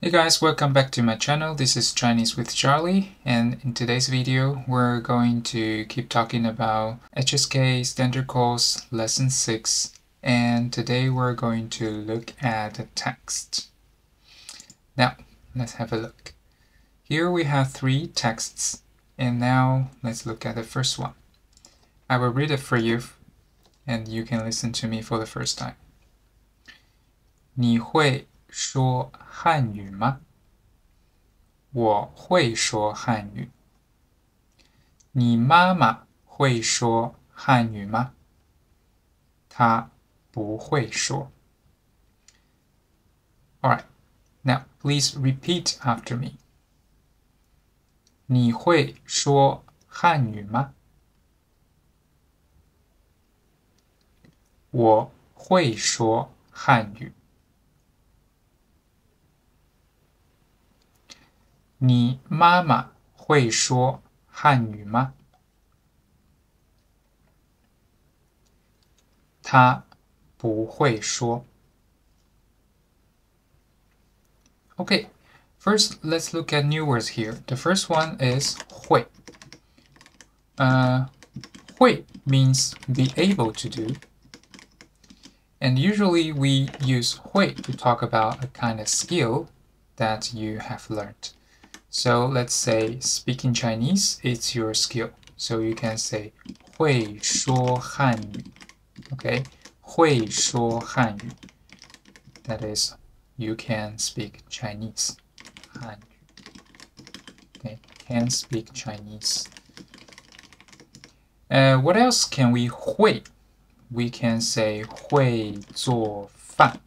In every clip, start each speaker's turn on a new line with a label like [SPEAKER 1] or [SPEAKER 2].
[SPEAKER 1] Hey guys, welcome back to my channel. This is Chinese with Charlie, and in today's video we're going to keep talking about HSK Standard Course Lesson 6, and today we're going to look at the text. Now, let's have a look. Here we have 3 texts, and now let's look at the first one. I will read it for you, and you can listen to me for the first time. 你会说汉语吗？我会说汉语。你妈妈会说汉语吗？她不会说。Alright, now please repeat after me. 你会说汉语吗？我会说汉语。你妈妈会说汉语吗？她不会说。Okay, first let's look at new words here. The first one is 会. 会 means be able to do. And usually we use 会 to talk about a kind of skill that you have learned. So let's say speaking Chinese, it's your skill. So you can say 会说汉语. Okay, 会说汉语. That is, you can speak Chinese. 汉语. Okay, can speak Chinese. What else can we 会? We can say 会做饭.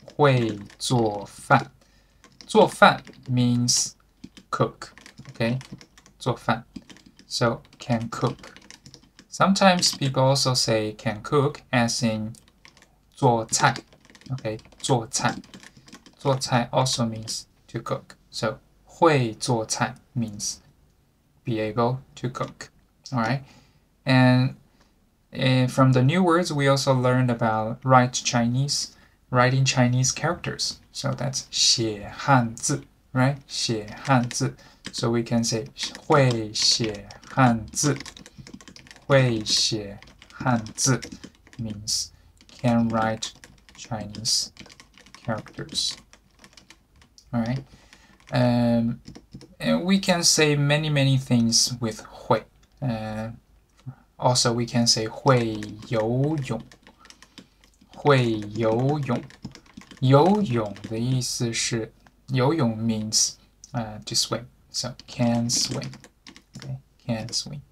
[SPEAKER 1] 会做饭. 做饭 means cook, okay? 做饭. So, can cook. Sometimes people also say can cook as in 做菜, okay? 做菜. 做菜 also means to cook. So, 会做菜 means be able to cook, alright? And from the new words, we also learned about writing Chinese characters. So that's 写汉字, right? 写汉字. So we can say 会写汉字. 会写汉字 means can write Chinese characters. Alright? And we can say many things with 会. Also, we can say 会游泳. 会游泳. 游泳的意思是游泳 means to swim. So can swim. Okay, can swim.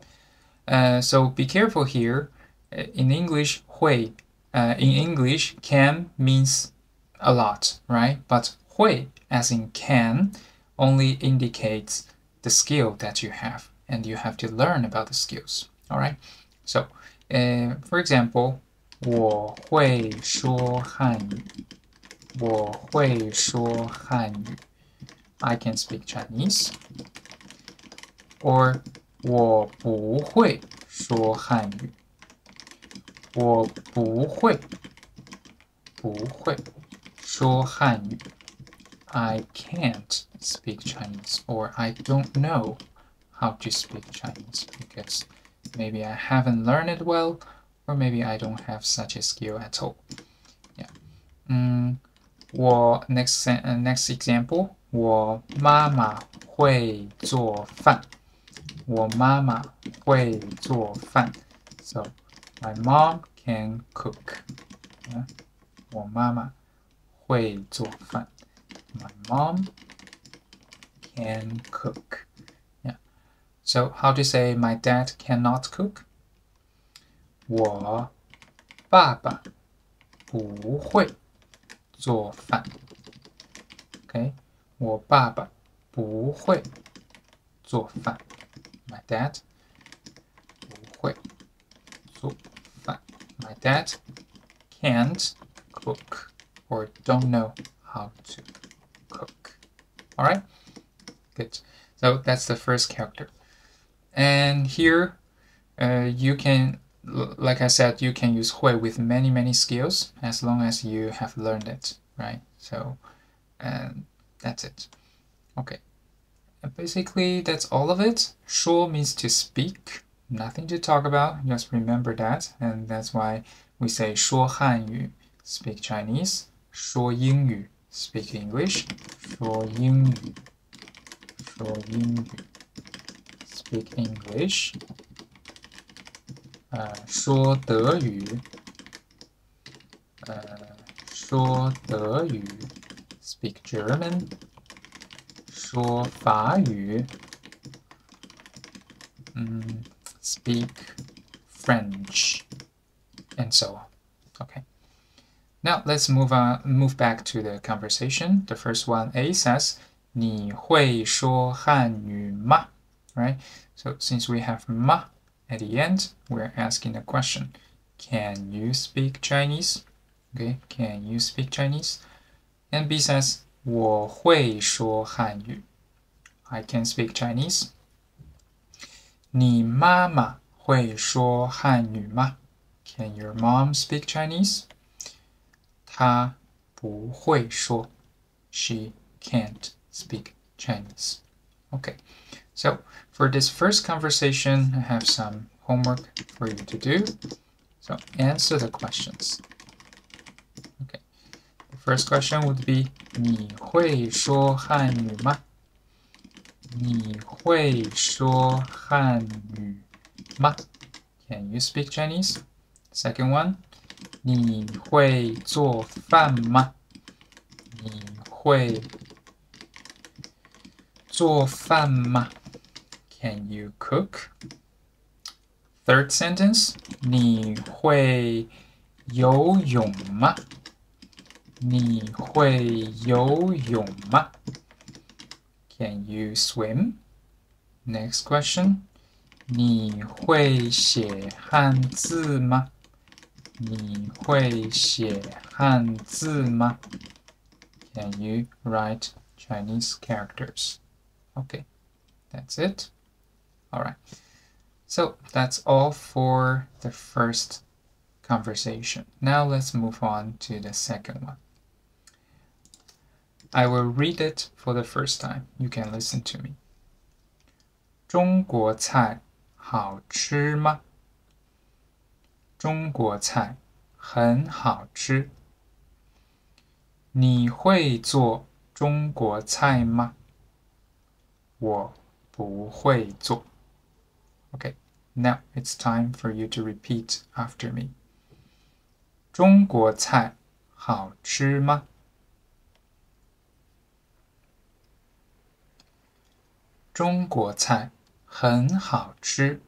[SPEAKER 1] So be careful here. In English, 会 in English, can means a lot, right? But 会, as in can, only indicates the skill that you have, and you have to learn about the skills. All right. So, for example, 我会说汉语. 我会说汉语. I can speak Chinese. Or 我不会说汉语. 我不会说汉语. I can't speak Chinese, or I don't know how to speak Chinese because maybe I haven't learned it well, or maybe I don't have such a skill at all. Yeah. Next example, 我妈妈会做饭. 我妈妈会做饭. So, my mom can cook. 我妈妈会做饭. My mom can cook. Yeah. So, how to say my dad cannot cook? 我爸爸不会做饭. Okay? 我爸爸不会做饭. My dad 不会做饭. My dad can't cook or don't know how to cook. Alright? Good. So that's the first character. And here you can, like I said, you can use 会 with many skills as long as you have learned it, right? So That's it. Okay. And basically, that's all of it. 说 means to speak, nothing to talk about. Just remember that, and that's why we say 说汉语, speak Chinese. 说英语, speak English. 说英语, speak English. 说德语, 说德语, speak German. 说法语, speak French, and so on. Okay. Now let's move back to the conversation. The first one, A says, 你会说汉语吗? Right? So since we have 吗 at the end, we're asking a question. Can you speak Chinese? Okay, can you speak Chinese? And B says, 我会说汉语. I can speak Chinese. 你妈妈会说汉语吗? Can your mom speak Chinese? 她不会说. She can't speak Chinese. Okay, so for this first conversation, I have some homework for you to do. So answer the questions. Okay, the first question would be, 你会说汉语吗? 你会说汉语吗? Can you speak Chinese? Second one, 你会做饭吗? 你会做饭吗? Can you cook? Third sentence, 你会游泳吗? 你会游泳吗? Can you swim? Next question, 你会写汉字吗? 你会写汉字吗? Can you write Chinese characters? Okay, that's it. All right. So that's all for the first conversation. Now let's move on to the second one. I will read it for the first time. You can listen to me. 中国菜好吃吗? 中国菜很好吃。你会做中国菜吗? 我不会做。Okay, now it's time for you to repeat after me. 中国菜好吃吗? 中国菜很好吃。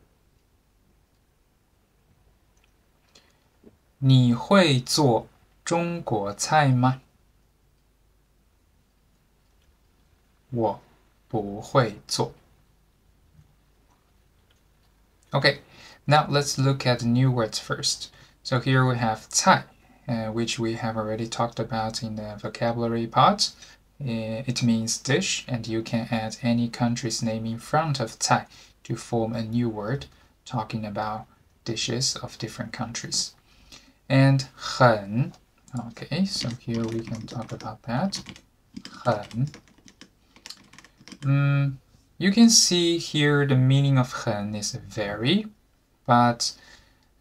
[SPEAKER 1] 你会做中国菜吗? 我不会做。Okay, now let's look at the new words first. So here we have 菜, which we have already talked about in the vocabulary part. It means dish, and you can add any country's name in front of 菜 to form a new word talking about dishes of different countries. And 很, okay, so here we can talk about that. 很. You can see here the meaning of 很 is very, but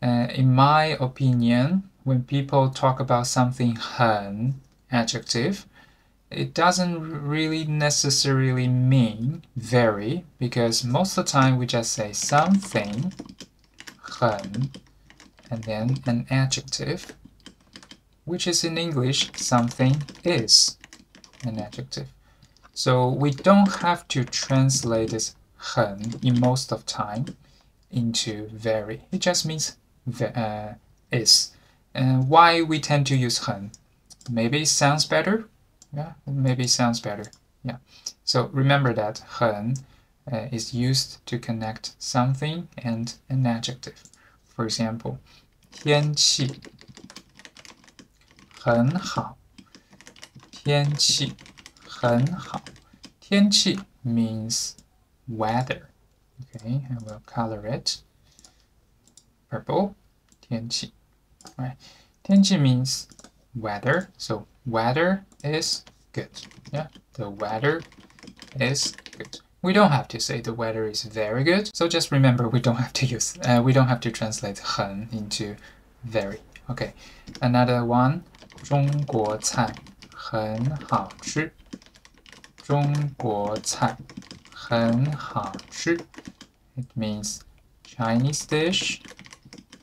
[SPEAKER 1] in my opinion, when people talk about something 很, adjective, it doesn't really necessarily mean very, because most of the time we just say something 很 and then an adjective, which is in English something is an adjective. So we don't have to translate this 很 in most of time into very. It just means is. And why we tend to use 很? Maybe it sounds better. Yeah, maybe it sounds better. Yeah. So remember that 很 is used to connect something and an adjective. For example, 天气很好。天气很好。天气 means weather. Okay, I will color it purple. 天气. Right. 天气 means weather, so weather is good. Yeah, the weather is good. We don't have to say the weather is very good. So just remember, we don't have to translate 很 into very. Okay, another one. 中国菜很好吃。中国菜很好吃。It means Chinese dish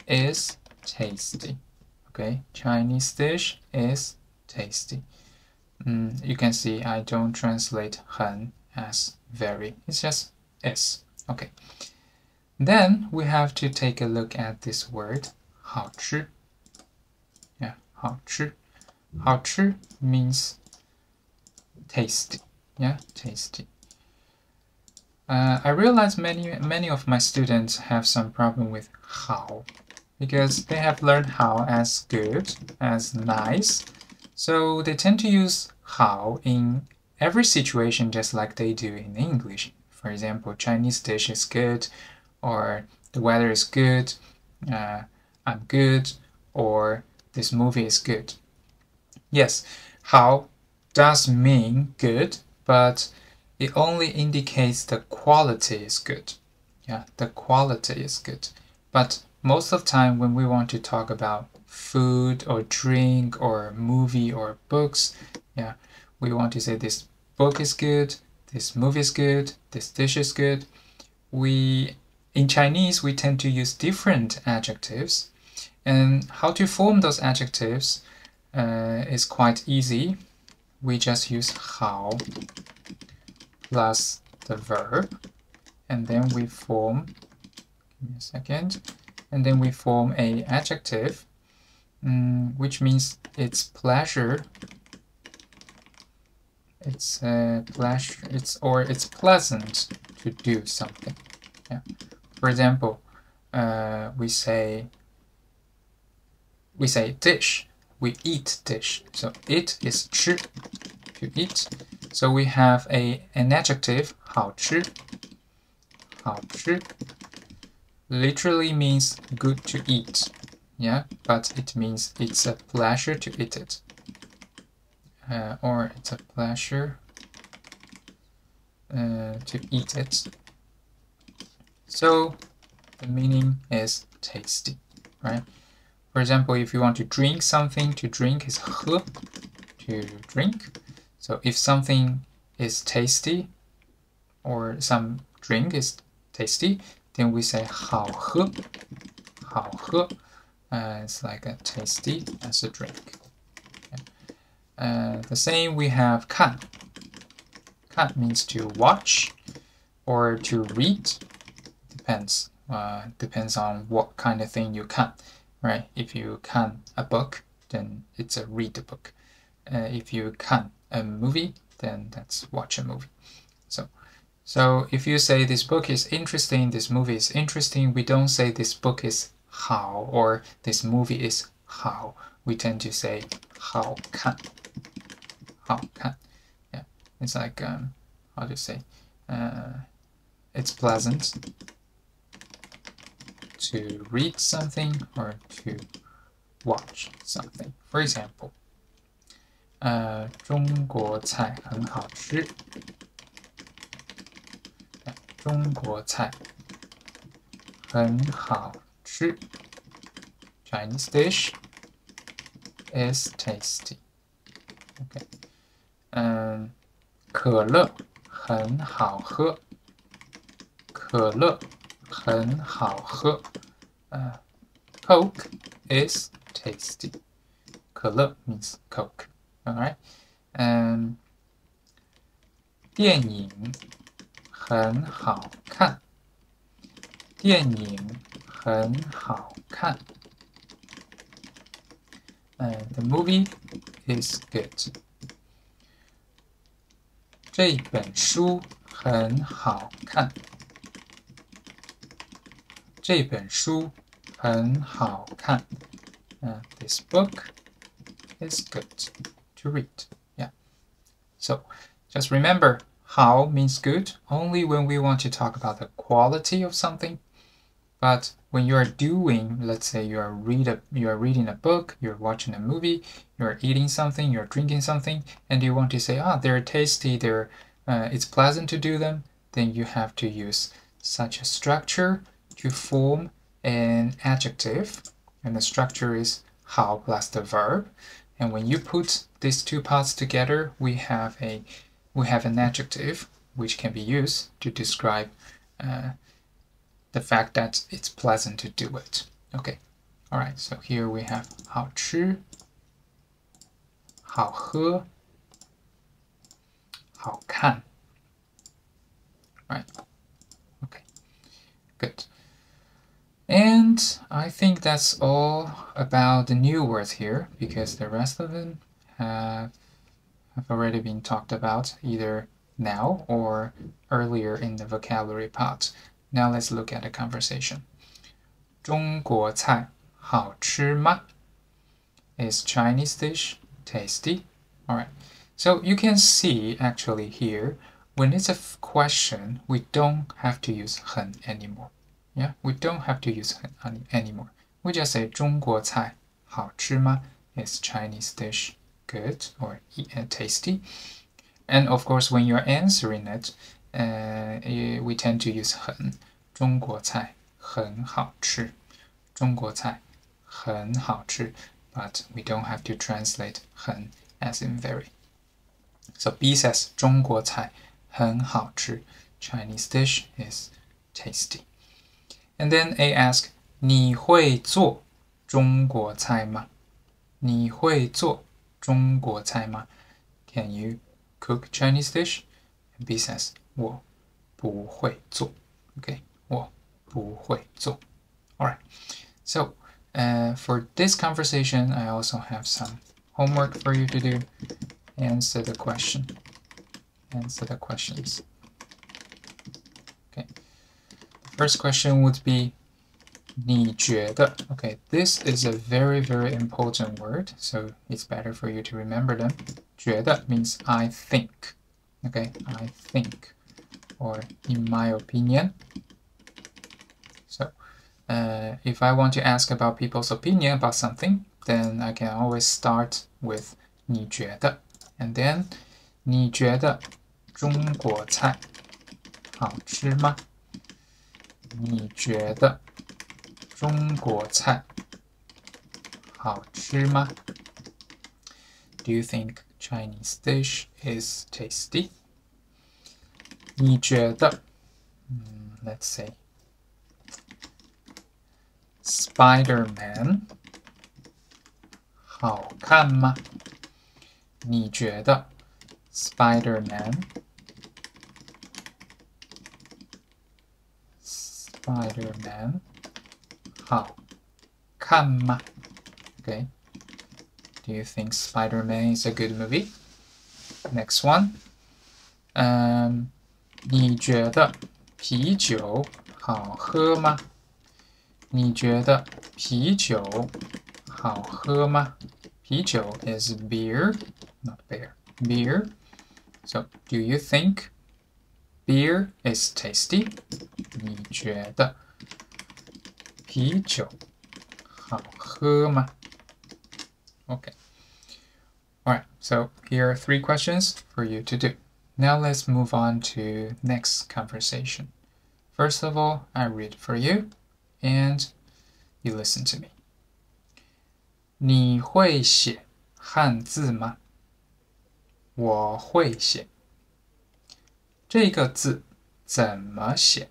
[SPEAKER 1] is tasty. Okay, Chinese dish is tasty. You can see I don't translate 很 as very. It's just is. Okay. Then we have to take a look at this word 好吃. Yeah, 好吃. 好吃 means tasty. Yeah, tasty. I realize many of my students have some problem with 好 because they have learned 好 as good, as nice. So they tend to use 好 in every situation just like they do in English. For example, Chinese dish is good, or the weather is good, I'm good, or this movie is good. Yes, 好 does mean good, but it only indicates the quality is good. Yeah, the quality is good. But most of the time when we want to talk about food or drink or movie or books, yeah, we want to say this book is good, this movie is good, this dish is good. In Chinese, we tend to use different adjectives. And how to form those adjectives is quite easy. We just use 好 plus the verb, and then we form, give me a second, and then we form a adjective, which means it's pleasure, it's pleasure, it's pleasant to do something. Yeah. For example, we say dish, we eat dish. So it is 吃, to eat. So we have an adjective 好吃. 好吃 literally means good to eat. Yeah, but it means it's a pleasure to eat it. Or it's a pleasure to eat it. So the meaning is tasty, right? For example, if you want to drink something, to drink is 喝, to drink. So if something is tasty, or some drink is tasty, then we say 好喝. 好喝. It's like a tasty as a drink. The same we have 看. 看 means to watch or to read. Depends. Depends on what kind of thing you 看. Right? If you 看 a book, then it's a read a book. If you 看 a movie, then that's watch a movie. So if you say this book is interesting, this movie is interesting, we don't say this book is 好 or this movie is 好. We tend to say 好看. 好看. Yeah, it's like how to say? It's pleasant to read something or to watch something. For example, 中国菜很好吃. 中国菜很好吃. Chinese dish is tasty. Okay. 可乐很好喝. 可乐很好喝. Coke is tasty. 可乐 means Coke. Alright. 电影很好看. 电影很好看. The movie is good. 这本书很好看. 这本书很好看. This book is good to read. Yeah. So just remember, 好 means good only when we want to talk about the quality of something. But when you are doing, let's say you are reading a book, you're watching a movie, you're eating something, you're drinking something, and you want to say, they're tasty, it's pleasant to do them, then you have to use such a structure to form an adjective, and the structure is 好 plus the verb. And when you put these two parts together, we have an adjective which can be used to describe the fact that it's pleasant to do it. Okay, all right, so here we have 好吃, 好喝, 好看. Right, okay, good. And I think that's all about the new words here, because the rest of them have already been talked about either now or earlier in the vocabulary part. Now let's look at the conversation. 中国菜好吃吗? Is Chinese dish tasty? All right. So you can see actually here, when it's a question, we don't have to use 很 anymore. Yeah, we don't have to use 很 anymore. We just say 中国菜好吃吗? Is Chinese dish good or tasty? And of course, when you're answering it, we tend to use 很. 中国菜很好吃. 中国菜很好吃. But we don't have to translate 很 as in very. So B says 中国菜很好吃. Chinese dish is tasty. And then A asks, 你会做中国菜吗? 你会做中国菜吗? Can you cook Chinese dish? And B says, 我不会做. Okay, 我不会做. All right. So for this conversation, I also have some homework for you to do. Answer the question. Answer the questions. Okay. The first question would be 你觉得? Okay, this is a very, very important word, so it's better for you to remember them. 觉得 means I think. Okay, I think. Or in my opinion. So if I want to ask about people's opinion about something, then I can always start with 你觉得 and then 你觉得中国菜好吃吗? 你觉得中国菜好吃吗? Do you think Chinese dish is tasty? 你觉得 let's say Spider-Man 好看吗? 你觉得 Spider-Man 好看吗? Okay. Do you think Spider-Man is a good movie? Next one. 你觉得啤酒好喝吗? 你觉得啤酒好喝吗? 啤酒 is beer, not bear. Beer. So, do you think beer is tasty? 你觉得啤酒好喝吗? Okay. Alright, so here are 3 questions for you to do. Now let's move on to next conversation. First of all, I read for you, and you listen to me. 你会写汉字吗? 我会写。这个字怎么写?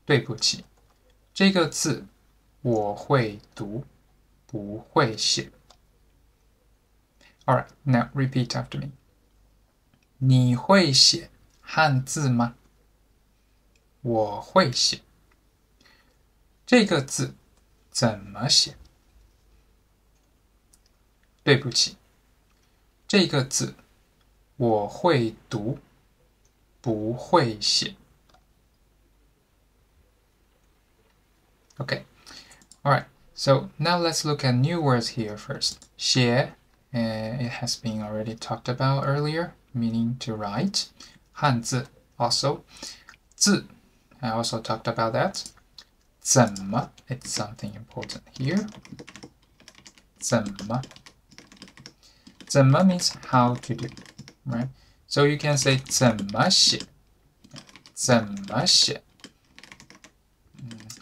[SPEAKER 1] 对不起，这个字我会读，不会写。Alright, now repeat after me. 你会写汉字吗? 我会写。这个字怎么写? 对不起，这个字我会读，不会写。Okay, alright, so now let's look at new words here first. 写, it has been already talked about earlier, meaning to write. 汉字 also. 字, I also talked about that. 怎么 it's something important here. 怎么 怎么 means how to do, right? So you can say 怎么写怎么写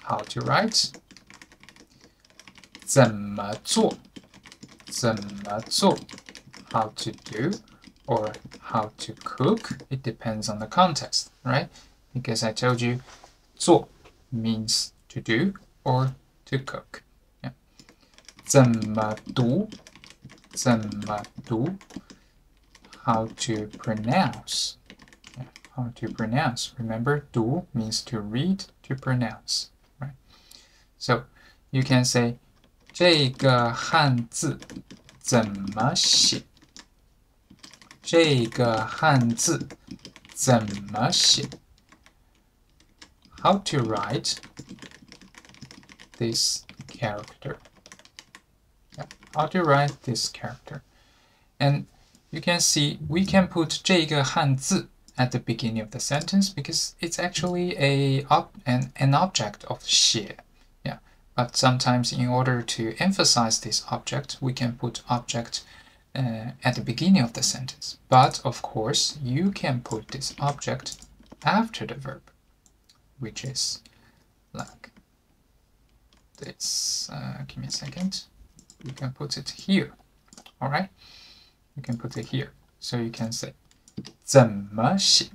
[SPEAKER 1] how to write 怎么做怎么做 how to do or how to cook. It depends on the context, right? Because I told you 做 means to do or to cook. Yeah. 怎么读怎么读 how to pronounce. Yeah. How to pronounce. Remember, 读 means to read, to pronounce. Right? So you can say 这个汉字怎么写？这个汉字怎么写？ How to write this character? Yeah, how to write this character? And you can see we can put 这个汉字 at the beginning of the sentence because it's actually an object of 写. Yeah, but sometimes in order to emphasize this object, we can put object at the beginning of the sentence. But of course, you can put this object after the verb, which is like this. Give me a second. You can put it here. All right, you can put it here. So you can say 怎么写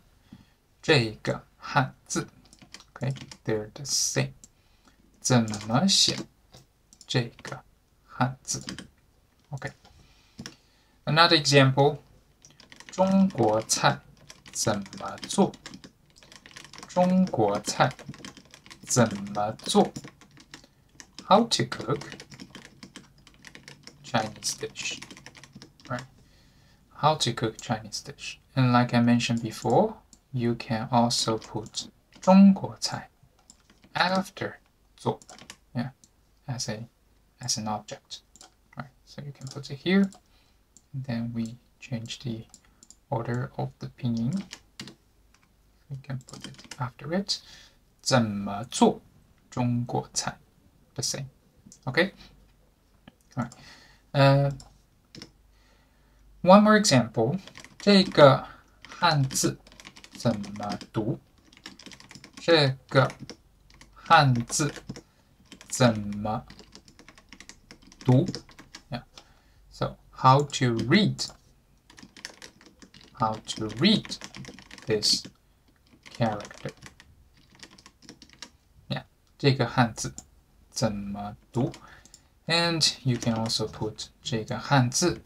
[SPEAKER 1] 这个汉字 Okay, they're the same. 怎么写这个汉字 Okay. Another example. 中国菜怎么做？中国菜怎么做？ How to cook Chinese dish, right? How to cook Chinese dish. And like I mentioned before, you can also put 中国菜 after 做, yeah, as an object, right? So you can put it here, and then we change the order of the pinyin. We can put it after it. 怎么做中国菜 the same. Okay? All right. One more example. 这个汉字怎么读？这个汉字怎么读？ Yeah. So how to read? How to read this character? Yeah. 这个汉字怎么读？ And you can also put 这个汉字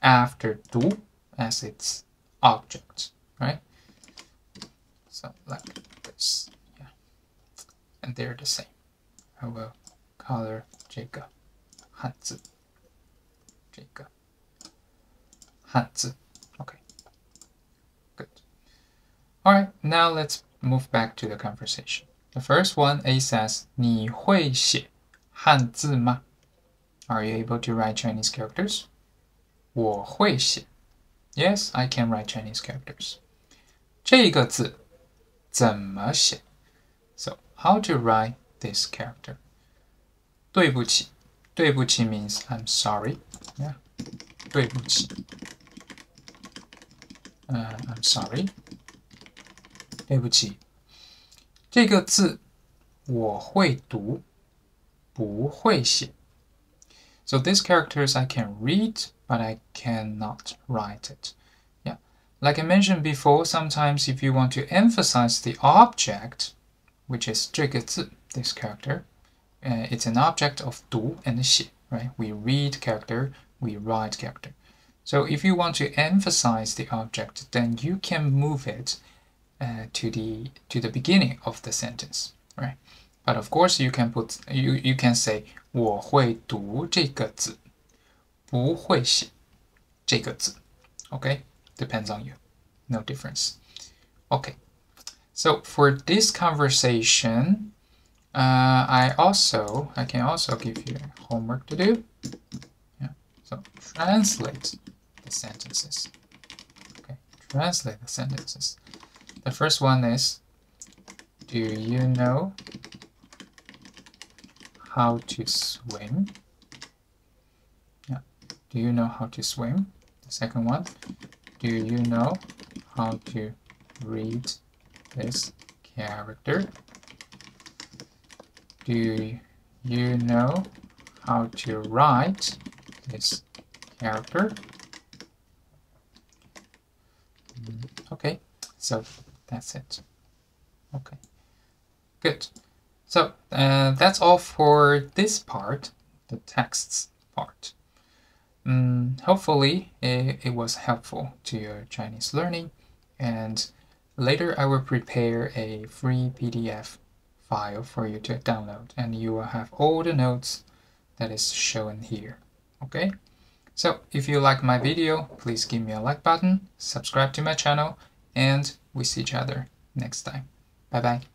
[SPEAKER 1] after 读 as its object, right? So like this, yeah. And they're the same. I will color 这个汉字，这个汉字。Okay, good. All right, now let's move back to the conversation. The first one, A says, 你会写汉字吗? Are you able to write Chinese characters? 我会写 Yes, I can write Chinese characters. 这个字怎么写? So, how to write this character? 对不起. 对不起 means I'm sorry. Yeah. 对不起. I'm sorry. 对不起. 这个字我会读，不会写。So these characters I can read, but I cannot write it. Yeah. Like I mentioned before, sometimes if you want to emphasize the object, which is 这个字, this character, it's an object of 读 and 写, right? We read character, we write character. So if you want to emphasize the object, then you can move it to the beginning of the sentence, right? But of course, you can say 我会读这个字，不会写这个字。Okay, depends on you. No difference. Okay, so for this conversation, I can also give you homework to do. Yeah. So translate the sentences. Okay, translate the sentences. The first one is, do you know how to swim? Yeah. Do you know how to swim? The second one. Do you know how to read this character? Do you know how to write this character? Okay, so that's it. Okay, good. So that's all for this part, the texts part. Hopefully it was helpful to your Chinese learning, and later I will prepare a free PDF file for you to download, and you will have all the notes that is shown here. Okay, so if you like my video, please give me a like button, subscribe to my channel, and we see each other next time. Bye bye.